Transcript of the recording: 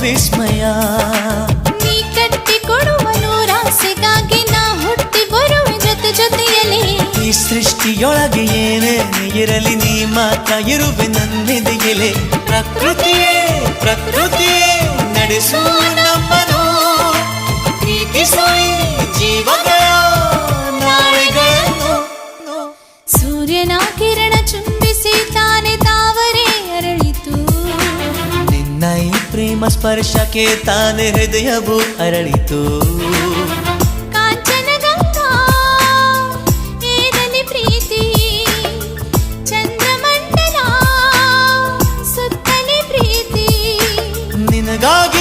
ವಿಸ್ಮಯ. ನೀ ಕಟ್ಟಿಕೊಡುವ ನೂರಾಸೆಗಾಗಿ ನಾ ಹುಟ್ಟಿ ಬರುವೆ ಜೊತೆ ಜೊತೆಯಲಿ. ಈ ಸೃಷ್ಟಿಯೊಳಗೆ ಏನೇ ಇರಲಿ ನೀ ಮಾತ್ರ ಇರುವೆ ನನ್ನೆದೆಯಲೆ. ಪ್ರಕೃತಿಯೇ ಪ್ರಕೃತಿಯೇ ನಡೆಸು ನಮ್ಮನು, ಪ್ರೀತಿಸು ಈ ಜೀವಗಳ ನಾಳೆಗಳನ್ನು. ಸೂರ್ಯನ ಕಿರಣ ಚುಂಬಿಸಿ ತಾನೆ ತಾವರೆ ಅರಳಿತು. ನಿನ್ನ ಈ ಪ್ರೇಮ ಸ್ಪರ್ಶಕ್ಕೆ ತಾನೆ ಹೃದಯವು ಅರಳಿತು. ಕಾಂಚನಗಂಗಾ ಏರಲಿ ಪ್ರೀತಿ, ಚಂದ್ರಮಂಡಲ ಸುತ್ತಲಿ ಪ್ರೀತಿ. ನಿನಗಾಗಿ